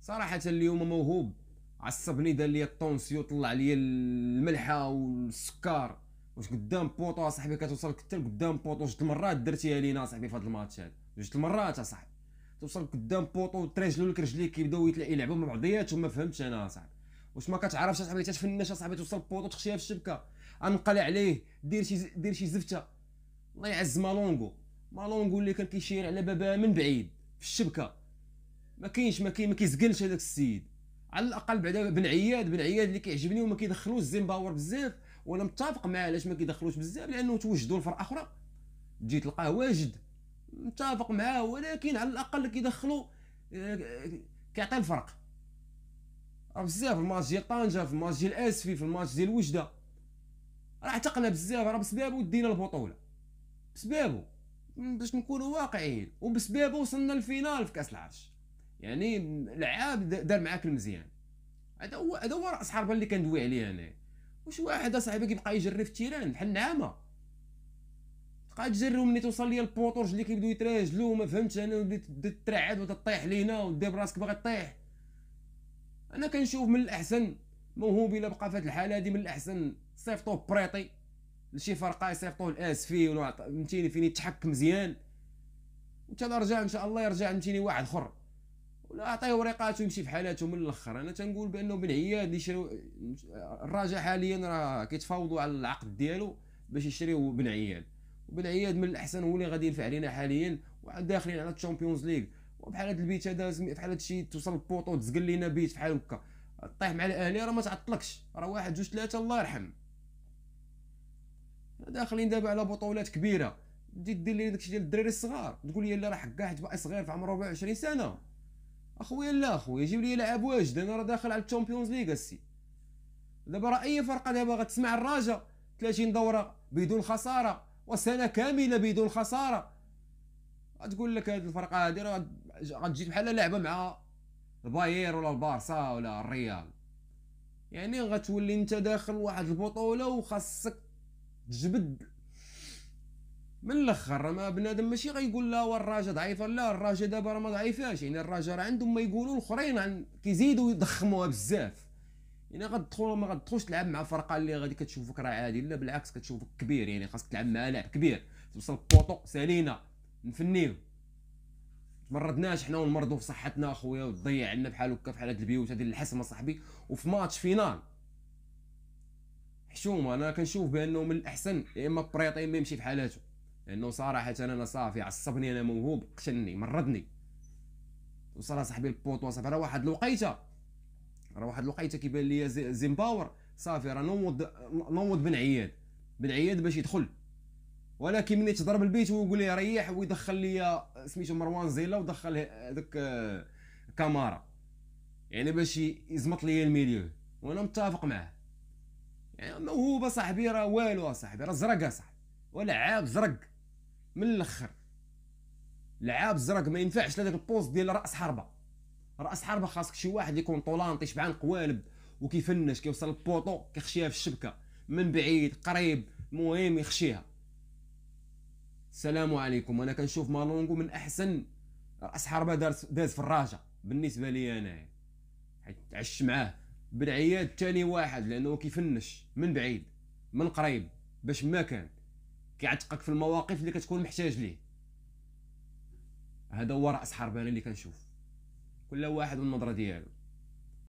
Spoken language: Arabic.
صراحه اليوم موهوب، عصبني، دار لي الطونسيو، طلع لي الملحه والسكر. واش قدام بوطو اصاحبي كتوصل حتى قدام بوطو جوج المرات درتيها لينا اصاحبي في هذا الماتش هذا، جوج المرات اصاحبي توصل قدام بوطو ترجلوا لك رجليك كيبداو يلعبوا مع بعضياتهم. ما فهمتش انا اصاحبي واش ما كتعرفش اصاحبي تتفنش اصاحبي توصل بوطو تخشيها في الشبكه، انقل عليه دير شي زفته. الله يعز مالونغو اللي كان كيشير على بابا من بعيد في الشبكه، ما كيزقلش هذاك السيد. على الاقل بعدا بن عياد اللي كيعجبني وما كيدخلوش زيمباور بزاف، وانا متفق معاه علاش ما كيدخلوش بزاف، لانه توجدوا لفرقه اخرى تجي تلقاه واجد، متفق معاه، ولكن على الاقل كيدخلوا كيعطي الفرق. راه بزاف الماتش ديال طنجه، في الماتش ديال اسفي، في الماتش ديال وجده، راه عتقنا بزاف، راه بسبابه دينا البطوله، بسبابه باش نكونوا واقعيين، وبسبابه وصلنا للفينال في كاس العرش. يعني لعاب دار معاك المزيان، هذا هو راس حربه اللي كندوي عليه انا. واش واحد اصاحبي كيبقى يجري في التيران بحال النعامه، تبقى تجري وملي توصل ليا البوطورج اللي كيبداو يتراجلوا، ما فهمتش انا، وديت ترعد وتطيح لينا ودير براسك باغي طيح. انا كنشوف من الاحسن موهوب الا بقى في هذه الحاله هذه، من الاحسن صيفطوه بريطي لشي فرقه، يصيفطوه الاسفي ولا فهمتيني فين يتحك مزيان، وتا رجع ان شاء الله يرجع فهمتيني واحد اخر، ولا عطيه وريقاته ويمشي في حالاته من الاخر. انا تنقول بانه بن عياد اللي شراو الرجاء حاليا راه كيتفاوضوا على العقد ديالو باش يشريو بن عياد، وبن عياد من الاحسن هو اللي غادي ينفع علينا حاليا، وداخلين على الشامبيونز ليغ. وبحال هذا البيت هذا بحال هذا الشيء، توصل البوطو تزقل لينا بيت بحال هكا طيح مع الاهلي، راه ما تعطلكش، راه واحد جوج ثلاثه الله يرحم. داخلين دابا على بطولات كبيره، تجي دير لي داكشي ديال الدراري الصغار، تقول لي لا راه حكاه حيت باقي صغير في عمره 24 سنه. اخويا لا اخويا جيب لي لاعب واجد، انا راه داخل على الشامبيونز ليغ السي. دابا راه اي فرقه دابا غتسمع الرجاء 30 دوره بدون خساره وسنه كامله بدون خساره، غتقول لك هذه الفرقه هذه راه غتجي بحال لعبه مع الباير ولا البارسا ولا الريال. يعني غتولي انت داخل واحد البطوله وخاصك تجبد من الاخر. ما بنادم ماشي غيقول لا والرجاء ضعيفه، لا الرجاء دابا راه ما ضعيفاش، يعني الرجاء راه عندهم ما يقولوا الاخرين عن كيزيدوا يضخموها بزاف. يعني غتدخل ما غتدخلش تلعب مع فرقه اللي غادي كتشوفك راه عادي، لا بالعكس كتشوفك كبير، يعني خاصك تلعب مع لاعب كبير. توصل بوطو سالينا نفنيو، تمرضناش حنا ونمرضوا في صحتنا اخويا، وتضيع عندنا بحال هكا بحال هاد البيوت هادي الحسمه صاحبي، وفي ماتش فينال حشومه. انا كنشوف بانه من الاحسن يا اما بريطي يا اما يمشي في حالاته، لانه صراحه انا صافي عصبني، انا موهوب قتلني مرضني. وصل صاحبي البوطو صافي، راه واحد الوقيته كيبان لي زيمباور صافي راه نوض بن عياد باش يدخل، ولكن ملي تضرب البيت ويقول لي ريح ويدخل لي سميتو مروان زيلا ودخل هذاك كامارا، يعني باش يزمط لي الميليو، وانا متفق معاه. يعني موهوبه صاحبي راه والو صاحبي، راه زرق صاحبي، ولعاب زرق من الاخر، لعاب زرق ما ينفعش لهذاك البوست ديال راس حربه. راس حربه خاصك شي واحد يكون طولانطي شبعان قوالب وكيفنش، كيوصل البوطو كيخشيها في الشبكه من بعيد قريب، المهم يخشيها. السلام عليكم. انا كنشوف مالونغو من احسن راس حربه داز في الراجا بالنسبه لي انا، حيت عشت معاه. بن عياد ثاني واحد، لانه كيفنش من بعيد من قريب باش ما كان كيعتقك في المواقف اللي كتكون محتاج ليه. هذا هو راس حربه انا اللي كنشوف، كل واحد والنظره ديالو.